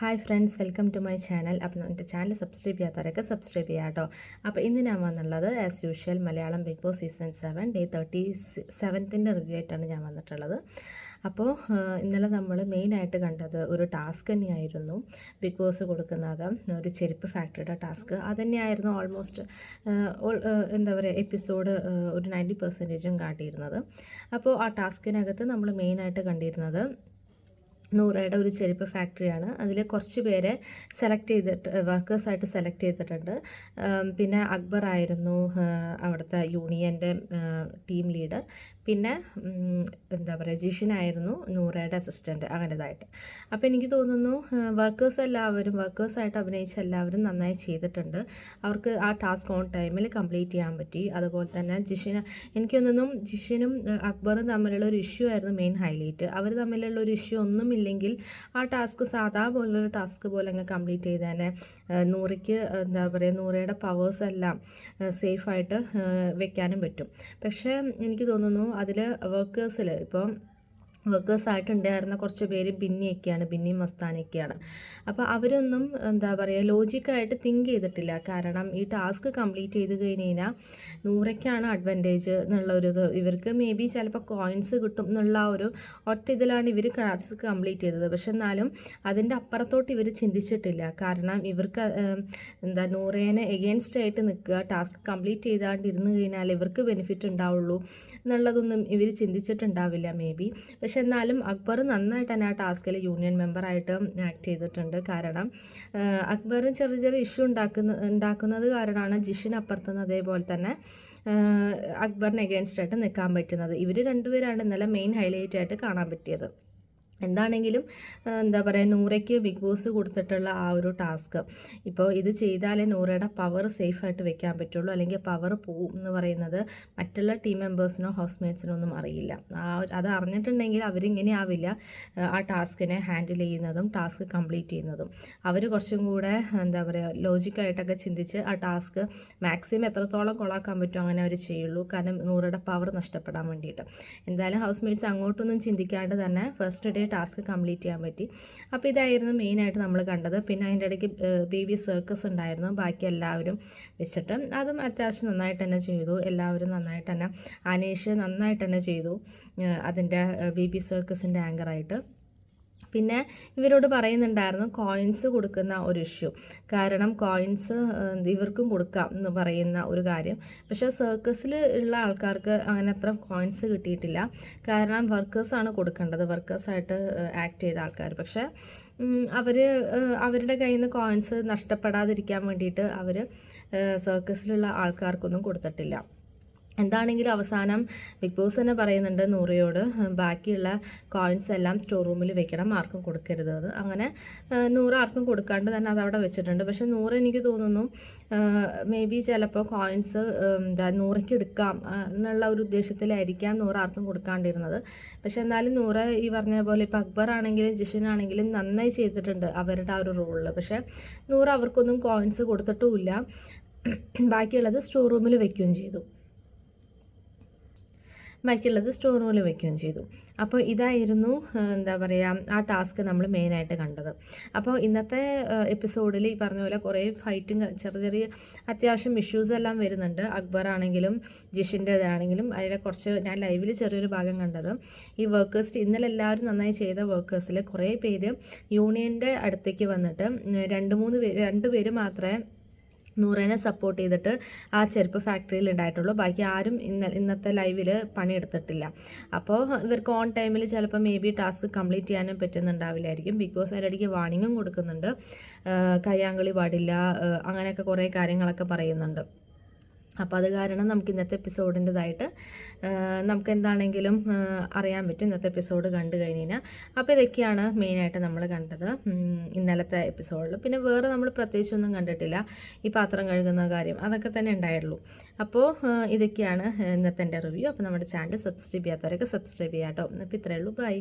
Hi friends, welcome to my channel. അപ്പം എൻ്റെ channel subscribe ചെയ്യാത്തവരൊക്കെ subscribe ചെയ്യാം കേട്ടോ. അപ്പോൾ ഇന്ന് ഞാൻ വന്നുള്ളത് as usual Malayalam Bigg Boss season 7 day 37ൻ്റെ റിവ്യൂ ആയിട്ടാണ് ഞാൻ വന്നിട്ടുള്ളത്. അപ്പോൾ ഇന്നലെ നമ്മൾ മെയിനായിട്ട് കണ്ടത് ഒരു ടാസ്ക് തന്നെയായിരുന്നു. ബിഗ് ബോസ് കൊടുക്കുന്നത് ഒരു ചെരുപ്പ് ഫാക്ടറിയുടെ ടാസ്ക്. അതുതന്നെയായിരുന്നു ഓൾമോസ്റ്റ് എന്താ പറയുക എപ്പിസോഡ് ഒരു 90% കാട്ടിയിരുന്നത്. അപ്പോൾ ആ ടാസ്കിനകത്ത് നമ്മൾ മെയിനായിട്ട് കണ്ടിരുന്നത് നൂറയുടെ ഒരു ചെരുപ്പ് ഫാക്ടറിയാണ്. അതിൽ കുറച്ച് പേരെ സെലക്ട് ചെയ്തിട്ട് വർക്കേഴ്സായിട്ട് സെലക്ട് ചെയ്തിട്ടുണ്ട്. പിന്നെ അക്ബർ ആയിരുന്നു അവിടുത്തെ യൂണിയൻ്റെ ടീം ലീഡർ. പിന്നെ എന്താ പറയുക ജിഷിനായിരുന്നു നൂറയുടെ അസിസ്റ്റൻറ്റ്, അങ്ങനെതായിട്ട്. അപ്പോൾ എനിക്ക് തോന്നുന്നു വർക്കേഴ്സായിട്ട് അഭിനയിച്ച എല്ലാവരും നന്നായി ചെയ്തിട്ടുണ്ട്. അവർക്ക് ആ ടാസ്ക് ഓൺ ടൈമിൽ കംപ്ലീറ്റ് ചെയ്യാൻ പറ്റി. അതുപോലെ തന്നെ എനിക്ക് തോന്നുന്നു ജിഷിനും അക്ബറും തമ്മിലുള്ള ഒരു ഇഷ്യൂ ആയിരുന്നു മെയിൻ ഹൈലൈറ്റ്. അവർ തമ്മിലുള്ള ഒരു ഇഷ്യൂ ഒന്നുമില്ലെങ്കിൽ ആ ടാസ്ക് സാധാ പോലുള്ളൊരു ടാസ്ക് പോലെ അങ്ങ് കംപ്ലീറ്റ് ചെയ്തേനെ. നൂറയ്ക്ക് എന്താ പറയുക നൂറയുടെ പവേഴ്സ് എല്ലാം സേഫായിട്ട് വെക്കാനും പറ്റും. പക്ഷേ എനിക്ക് തോന്നുന്നു അതിൽ വർക്കേഴ്സിൽ ഇപ്പോൾ വർക്കേഴ്സായിട്ടുണ്ടായിരുന്ന കുറച്ച് പേര് ബിന്നി മസ്താനൊക്കെയാണ്. അപ്പോൾ അവരൊന്നും എന്താ പറയുക ലോജിക്കായിട്ട് തിങ്ക് ചെയ്തിട്ടില്ല. കാരണം ഈ ടാസ്ക് കംപ്ലീറ്റ് ചെയ്ത് കഴിഞ്ഞ് കഴിഞ്ഞാൽ നൂറയ്ക്കാണ് അഡ്വാൻറ്റേജ് എന്നുള്ളൊരു ഇവർക്ക് മേ ബി ചിലപ്പോൾ കോയിൻസ് കിട്ടും എന്നുള്ള ഒരു ഒറ്റ ഇതിലാണ് ഇവർ ടാസ്ക് കംപ്ലീറ്റ് ചെയ്തത്. പക്ഷെ എന്നാലും അതിൻ്റെ അപ്പുറത്തോട്ട് ഇവർ ചിന്തിച്ചിട്ടില്ല. കാരണം ഇവർക്ക് നൂറേനെ എഗെയിൻസ്റ്റ് ആയിട്ട് നിൽക്കുക, ടാസ്ക് കംപ്ലീറ്റ് ചെയ്താണ്ടിരുന്ന് കഴിഞ്ഞാൽ ഇവർക്ക് ബെനിഫിറ്റ് ഉണ്ടാവുള്ളൂ എന്നുള്ളതൊന്നും ഇവർ ചിന്തിച്ചിട്ടുണ്ടാവില്ല മേ ബി. പക്ഷെ എന്നാലും അക്ബർ നന്നായിട്ട് തന്നെ ആ ടാസ്കിൽ യൂണിയൻ മെമ്പറായിട്ട് ആക്ട് ചെയ്തിട്ടുണ്ട്. കാരണം അക്ബറും ചെറിയ ചെറിയ ഇഷ്യൂ ഉണ്ടാക്കുന്നത് കാരണമാണ് ജിഷിന് അപ്പുറത്തുനിന്ന് അതേപോലെ തന്നെ അക്ബറിന് എഗെയിൻസ്റ്റ് ആയിട്ട് നിൽക്കാൻ പറ്റുന്നത്. ഇവർ രണ്ടുപേരാണ് ഇന്നലെ മെയിൻ ഹൈലൈറ്റ് ആയിട്ട് കാണാൻ പറ്റിയത്. എന്താണെങ്കിലും എന്താ പറയുക നൂറയ്ക്ക് ബിഗ് ബോസ് കൊടുത്തിട്ടുള്ള ആ ഒരു ടാസ്ക് ഇപ്പോൾ ഇത് ചെയ്താലേ നൂറയുടെ പവർ സേഫായിട്ട് വെക്കാൻ പറ്റുള്ളൂ, അല്ലെങ്കിൽ പവർ പോവും എന്ന് പറയുന്നത് മറ്റുള്ള ടീം മെമ്പേഴ്സിനോ ഹൗസ്മേറ്റ്സിനോ ഒന്നും അറിയില്ല. അത് അറിഞ്ഞിട്ടുണ്ടെങ്കിൽ അവരിങ്ങനെ ആവില്ല ആ ടാസ്കിനെ ഹാൻഡിൽ ചെയ്യുന്നതും ടാസ്ക് കംപ്ലീറ്റ് ചെയ്യുന്നതും. അവർ കുറച്ചും കൂടെ എന്താ പറയുക ലോജിക്കായിട്ടൊക്കെ ചിന്തിച്ച് ആ ടാസ്ക് മാക്സിമം എത്രത്തോളം കൊളാക്കാൻ പറ്റുമോ അങ്ങനെ അവർ ചെയ്യുള്ളൂ. കാരണം നൂറയുടെ പവർ നഷ്ടപ്പെടാൻ വേണ്ടിയിട്ട്. എന്തായാലും ഹൗസ്മേറ്റ്സ് അങ്ങോട്ടൊന്നും ചിന്തിക്കാണ്ട് തന്നെ ഫസ്റ്റ് ഡേ ടാസ്ക് കംപ്ലീറ്റ് ചെയ്യാൻ പറ്റി. അപ്പോൾ ഇതായിരുന്നു മെയിനായിട്ട് നമ്മൾ കണ്ടത്. പിന്നെ അതിൻ്റെ ഇടയ്ക്ക് ബേബി സർക്കസ് ഉണ്ടായിരുന്നു ബാക്കി എല്ലാവരും വെച്ചിട്ട്. അതും അത്യാവശ്യം നന്നായിട്ട് തന്നെ ചെയ്തു. എല്ലാവരും നന്നായിട്ട് തന്നെ, അനീഷ് നന്നായിട്ട് തന്നെ ചെയ്തു അതിൻ്റെ ബേബി സർക്കസിൻ്റെ ആങ്കറായിട്ട്. പിന്നെ ഇവരോട് പറയുന്നുണ്ടായിരുന്നു കോയിൻസ് കൊടുക്കുന്ന ഒരു ഇഷ്യൂ. കാരണം കോയിൻസ് ഇവർക്കും കൊടുക്കാം എന്ന് പറയുന്ന ഒരു കാര്യം. പക്ഷേ സർക്കസിൽ ഉള്ള ആൾക്കാർക്ക് അങ്ങനെ അത്ര കോയിൻസ് കിട്ടിയിട്ടില്ല. കാരണം വർക്കേഴ്സാണ് കൊടുക്കേണ്ടത്, വർക്കേഴ്സായിട്ട് ആക്ട് ചെയ്ത ആൾക്കാർ. പക്ഷേ അവരുടെ കയ്യിൽ നിന്ന് കോയിൻസ് നഷ്ടപ്പെടാതിരിക്കാൻ വേണ്ടിയിട്ട് അവർ സർക്കസിലുള്ള ആൾക്കാർക്കൊന്നും കൊടുത്തിട്ടില്ല. എന്താണെങ്കിലും അവസാനം ബിഗ് ബോസ് തന്നെ പറയുന്നുണ്ട് നൂറയോട് ബാക്കിയുള്ള കോയിൻസ് എല്ലാം സ്റ്റോർ റൂമിൽ വെക്കണം, ആർക്കും കൊടുക്കരുത് എന്ന്. അങ്ങനെ നൂറ് ആർക്കും കൊടുക്കാണ്ട് തന്നെ അതവിടെ വെച്ചിട്ടുണ്ട്. പക്ഷെ നൂറ് എനിക്ക് തോന്നുന്നു മേ ബി ചിലപ്പോൾ കോയിൻസ് നൂറയ്ക്ക് എടുക്കാം എന്നുള്ള ഒരു ഉദ്ദേശത്തിലായിരിക്കാം നൂറ് ആർക്കും കൊടുക്കാണ്ടിരുന്നത്. പക്ഷെ എന്നാലും നൂറ് ഈ പറഞ്ഞ പോലെ ഇപ്പോൾ അക്ബർ ആണെങ്കിലും ജിഷിനാണെങ്കിലും നന്നായി ചെയ്തിട്ടുണ്ട് അവരുടെ ആ ഒരു റോളിൽ. പക്ഷേ നൂറ് അവർക്കൊന്നും കോയിൻസ് കൊടുത്തിട്ടുമില്ല. ബാക്കിയുള്ളത് സ്റ്റോർ റൂമിൽ വെക്കുകയും ചെയ്തു. വെക്കുകയും ചെയ്തു. അപ്പോൾ ഇതായിരുന്നു എന്താ പറയുക ആ ടാസ്ക് നമ്മൾ മെയിനായിട്ട് കണ്ടത്. അപ്പോൾ ഇന്നത്തെ എപ്പിസോഡിൽ ഈ പറഞ്ഞ പോലെ കുറേ ഫൈറ്റും ചെറിയ അത്യാവശ്യം ഇഷ്യൂസ് എല്ലാം വരുന്നുണ്ട്. അക്ബർ ആണെങ്കിലും ജിഷിൻ്റേതാണെങ്കിലും അതിലെ കുറച്ച് ഞാൻ ലൈവിൽ ചെറിയൊരു ഭാഗം കണ്ടത് ഈ വർക്കേഴ്സ് ഇന്നലെ എല്ലാവരും നന്നായി ചെയ്ത വർക്കേഴ്സിൽ കുറേ പേര് യൂണിയൻ്റെ അടുത്തേക്ക് വന്നിട്ട് രണ്ട് പേര് മാത്രമേ നൂറേനെ സപ്പോർട്ട് ചെയ്തിട്ട് ആ ചെരുപ്പ് ഫാക്ടറിയിൽ ഉണ്ടായിട്ടുള്ളൂ. ബാക്കി ആരും ഇന്നത്തെ ലൈവിൽ പണിയെടുത്തിട്ടില്ല. അപ്പോൾ ഇവർക്ക് ഓൺ ടൈമിൽ ചിലപ്പോൾ മേ ബി ടാസ്ക് കംപ്ലീറ്റ് ചെയ്യാനും പറ്റുന്നുണ്ടാവില്ലായിരിക്കും. ബിഗ് ബോസ് അതിനിടയ്ക്ക് വാർണിങ്ങും കൊടുക്കുന്നുണ്ട്, കയ്യാങ്കളി പാടില്ല, അങ്ങനെയൊക്കെ കുറേ കാര്യങ്ങളൊക്കെ പറയുന്നുണ്ട്. അപ്പോൾ അത് കാരണം നമുക്ക് ഇന്നത്തെ എപ്പിസോഡിൻ്റെതായിട്ട് നമുക്ക് എന്താണെങ്കിലും അറിയാൻ പറ്റും ഇന്നത്തെ എപ്പിസോഡ് കണ്ടു കഴിഞ്ഞാൽ. അപ്പോൾ ഇതൊക്കെയാണ് മെയിനായിട്ട് നമ്മൾ കണ്ടത് ഇന്നലത്തെ എപ്പിസോഡിൽ. പിന്നെ വേറെ നമ്മൾ പ്രത്യേകിച്ചൊന്നും കണ്ടിട്ടില്ല. ഈ പാത്രം കഴുകുന്ന കാര്യം അതൊക്കെ തന്നെ ഉണ്ടായുള്ളൂ. അപ്പോൾ ഇതൊക്കെയാണ് ഇന്നത്തെ എൻ്റെ റിവ്യൂ. അപ്പോൾ നമ്മുടെ ചാനൽ സബ്സ്ക്രൈബ് ചെയ്യാത്തവരൊക്കെ സബ്സ്ക്രൈബ് ചെയ്യാം കേട്ടോ. അപ്പോൾ ഇത്രയേ ഉള്ളൂ. ബൈ.